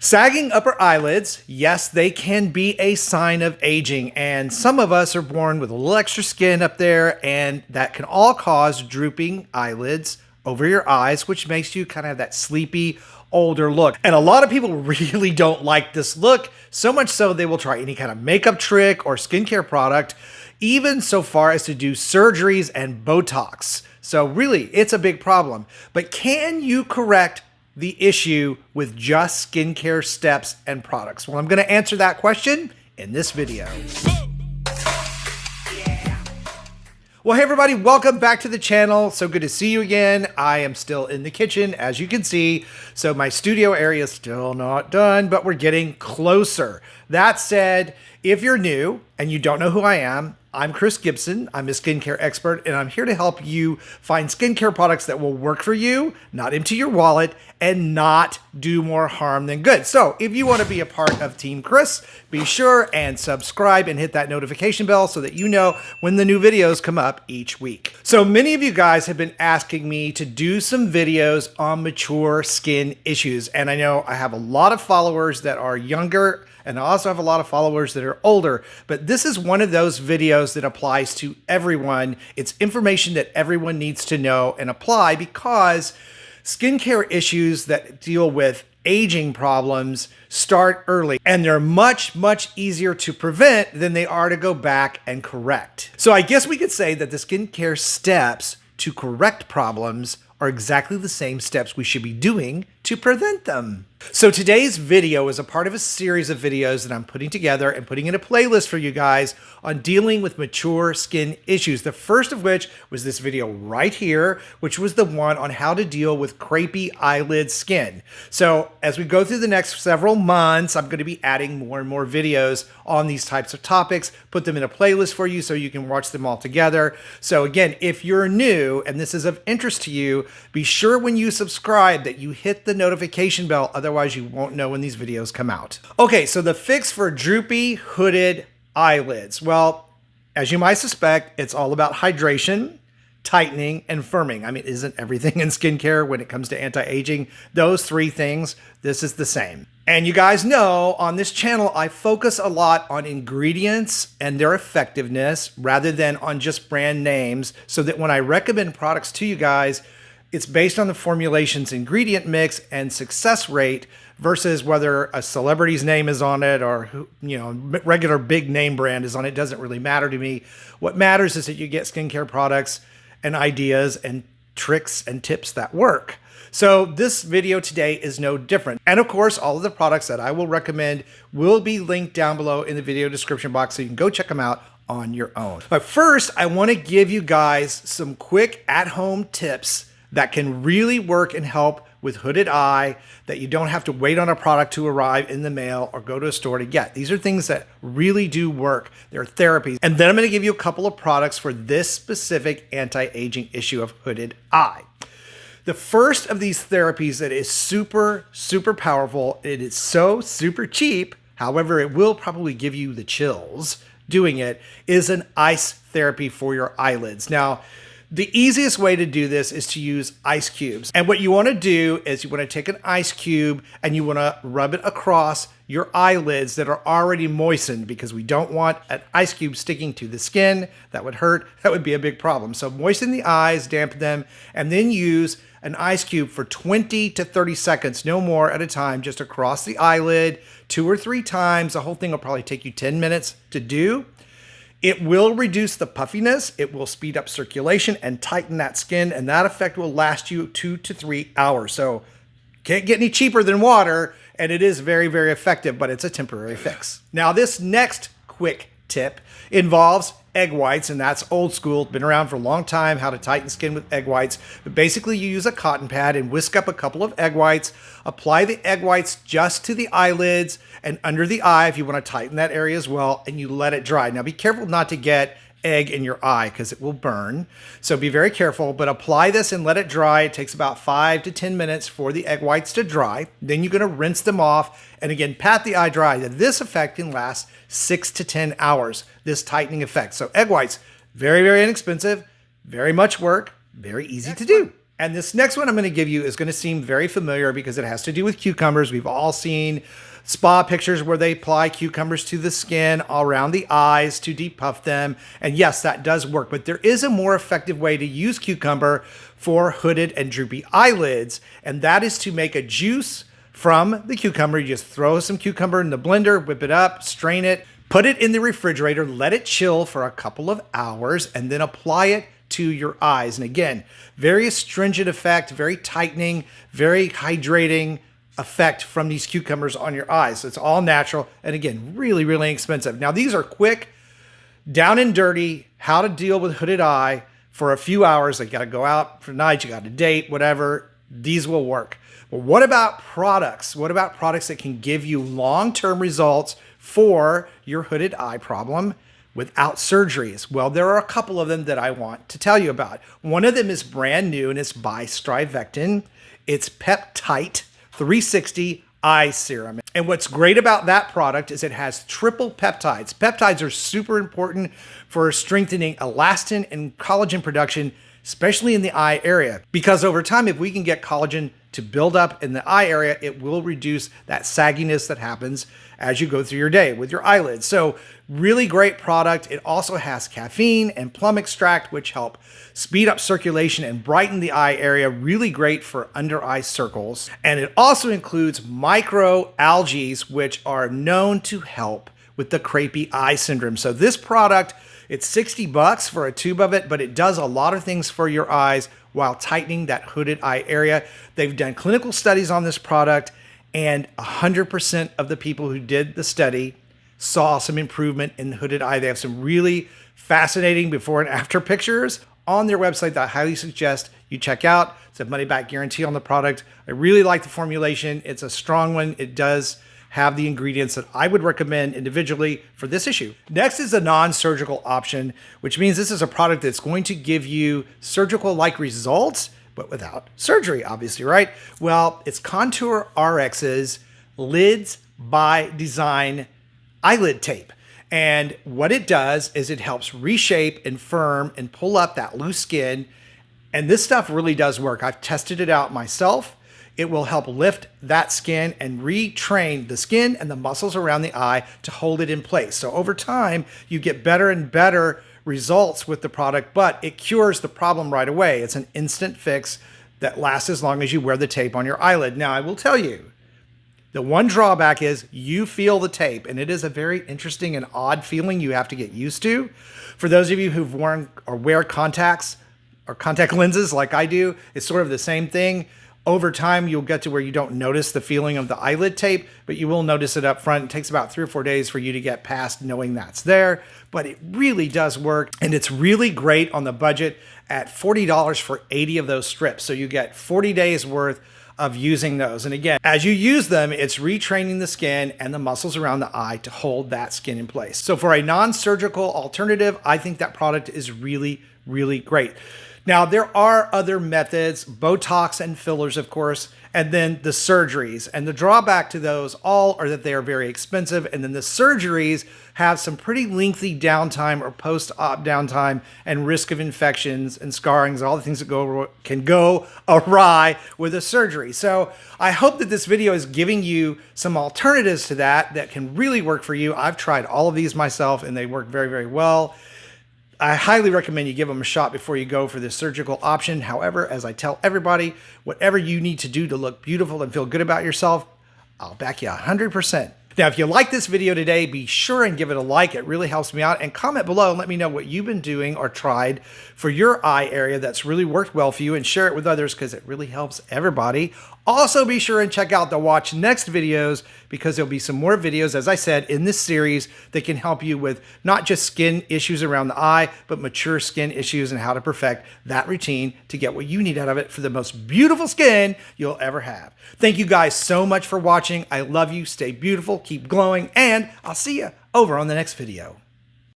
Sagging upper eyelids, yes, they can be a sign of aging, and some of us are born with a little extra skin up there, and that can all cause drooping eyelids over your eyes, which makes you kind of have that sleepy, older look. And a lot of people really don't like this look, so much so they will try any kind of makeup trick or skincare product, even so far as to do surgeries and Botox. So really, it's a big problem. But can you correct the issue with just skincare steps and products? Well, I'm going to answer that question in this video. Well, hey everybody, welcome back to the channel. So good to see you again. I am still in the kitchen, as you can see. So my studio area is still not done, but we're getting closer. That said, if you're new and you don't know who I am, I'm Chris Gibson. I'm a skincare expert, and I'm here to help you find skincare products that will work for you, not empty your wallet, and not do more harm than good. So if you want to be a part of Team Chris, be sure and subscribe and hit that notification bell so that you know when the new videos come up each week. So many of you guys have been asking me to do some videos on mature skin issues, and I know I have a lot of followers that are younger, and I also have a lot of followers that are older, but this is one of those videos that applies to everyone. It's information that everyone needs to know and apply, because skincare issues that deal with aging problems start early, and they're much, much easier to prevent than they are to go back and correct. So I guess we could say that the skincare steps to correct problems are exactly the same steps we should be doing to prevent them. So today's video is a part of a series of videos that I'm putting together and putting in a playlist for you guys on dealing with mature skin issues. The first of which was this video right here, which was the one on how to deal with crepey eyelid skin. So as we go through the next several months, I'm going to be adding more and more videos on these types of topics, put them in a playlist for you so you can watch them all together. So again, if you're new and this is of interest to you, be sure when you subscribe that you hit the notification bell, otherwise you won't know when these videos come out. Okay, so the fix for droopy, hooded eyelids. Well, as you might suspect, it's all about hydration, tightening, and firming. I mean, isn't everything in skincare when it comes to anti-aging? Those three things, this is the same. And you guys know on this channel, I focus a lot on ingredients and their effectiveness rather than on just brand names, so that when I recommend products to you guys, it's based on the formulation's ingredient mix and success rate versus whether a celebrity's name is on it or, you know, regular big name brand is on it. Doesn't really matter to me. What matters is that you get skincare products and ideas and tricks and tips that work. So this video today is no different. And of course, all of the products that I will recommend will be linked down below in the video description box, so you can go check them out on your own. But first, I want to give you guys some quick at-home tips that can really work and help with hooded eye, that you don't have to wait on a product to arrive in the mail or go to a store to get. These are things that really do work. They're therapies. And then I'm going to give you a couple of products for this specific anti-aging issue of hooded eye. The first of these therapies that is super, super powerful, it is so super cheap, however, it will probably give you the chills doing it, is an ice therapy for your eyelids. Now, the easiest way to do this is to use ice cubes. And what you want to do is you want to take an ice cube and you want to rub it across your eyelids that are already moistened, because we don't want an ice cube sticking to the skin. That would hurt. That would be a big problem. So moisten the eyes, dampen them, and then use an ice cube for 20 to 30 seconds, no more at a time, just across the eyelid 2 or 3 times. The whole thing will probably take you 10 minutes to do. It will reduce the puffiness, it will speed up circulation and tighten that skin, and that effect will last you 2 to 3 hours. So can't get any cheaper than water, and it is very, very effective, but it's a temporary fix. Now, this next quick tip involves egg whites, and that's old school, been around for a long time, how to tighten skin with egg whites. But basically, you use a cotton pad and whisk up a couple of egg whites, apply the egg whites just to the eyelids and under the eye if you want to tighten that area as well, and you let it dry. Now, be careful not to get egg in your eye because it will burn. So be very careful, but apply this and let it dry. It takes about 5 to 10 minutes for the egg whites to dry. Then you're going to rinse them off and again, pat the eye dry. This effect can last 6 to 10 hours, this tightening effect. So egg whites, very, very inexpensive, very much work, very easy to do. And this next one I'm going to give you is going to seem very familiar because it has to do with cucumbers. We've all seen spa pictures where they apply cucumbers to the skin all around the eyes to depuff them. And yes, that does work, but there is a more effective way to use cucumber for hooded and droopy eyelids. And that is to make a juice from the cucumber. You just throw some cucumber in the blender, whip it up, strain it, put it in the refrigerator, let it chill for a couple of hours, and then apply it to your eyes. And again, very astringent effect, very tightening, very hydrating effect from these cucumbers on your eyes. So it's all natural. And again, really, really inexpensive. Now, these are quick, down and dirty, how to deal with hooded eye for a few hours. Like, you got to go out for night, you got a date, whatever. These will work. But what about products? What about products that can give you long-term results for your hooded eye problem without surgeries? Well, there are a couple of them that I want to tell you about. One of them is brand new, and it's by Strivectin. It's Peptite 360 Eye Serum. And what's great about that product is it has triple peptides. Peptides are super important for strengthening elastin and collagen production, especially in the eye area, because over time, if we can get collagen to build up in the eye area, it will reduce that sagginess that happens as you go through your day with your eyelids. So really great product. It also has caffeine and plum extract, which help speed up circulation and brighten the eye area. Really great for under eye circles. And it also includes microalgae, which are known to help with the crepey eye syndrome. So this product, it's $60 for a tube of it, but it does a lot of things for your eyes while tightening that hooded eye area. They've done clinical studies on this product, and 100% of the people who did the study saw some improvement in the hooded eye. They have some really fascinating before and after pictures on their website that I highly suggest you check out. It's a money-back guarantee on the product. I really like the formulation. It's a strong one. It does have the ingredients that I would recommend individually for this issue. Next is a non-surgical option, which means this is a product that's going to give you surgical-like results, but without surgery, obviously, right? Well, it's Contour RX's Lids by Design eyelid tape. And what it does is it helps reshape and firm and pull up that loose skin. And this stuff really does work. I've tested it out myself. It will help lift that skin and retrain the skin and the muscles around the eye to hold it in place. So over time, you get better and better results with the product, but it cures the problem right away. It's an instant fix that lasts as long as you wear the tape on your eyelid. Now, I will tell you, the one drawback is you feel the tape, and it is a very interesting and odd feeling you have to get used to. For those of you who've worn or wear contacts or contact lenses like I do, it's sort of the same thing. Over time, you'll get to where you don't notice the feeling of the eyelid tape, but you will notice it up front. It takes about 3 or 4 days for you to get past knowing that's there, but it really does work. And it's really great on the budget at $40 for 80 of those strips. So you get 40 days worth of using those. And again, as you use them, it's retraining the skin and the muscles around the eye to hold that skin in place. So for a non-surgical alternative, I think that product is really, really great. Now, there are other methods, Botox and fillers, of course, and then the surgeries. And the drawback to those all are that they are very expensive. And then the surgeries have some pretty lengthy downtime or post-op downtime and risk of infections and scarrings, all the things that can go awry with a surgery. So I hope that this video is giving you some alternatives to that can really work for you. I've tried all of these myself, and they work very, very well. I highly recommend you give them a shot before you go for this surgical option. However, as I tell everybody, whatever you need to do to look beautiful and feel good about yourself, I'll back you 100%. Now, if you like this video today, be sure and give it a like. It really helps me out. And comment below and let me know what you've been doing or tried for your eye area that's really worked well for you, and share it with others because it really helps everybody. Also, be sure and check out the Watch Next videos because there'll be some more videos, as I said, in this series that can help you with not just skin issues around the eye, but mature skin issues and how to perfect that routine to get what you need out of it for the most beautiful skin you'll ever have. Thank you guys so much for watching. I love you. Stay beautiful, keep glowing, and I'll see you over on the next video.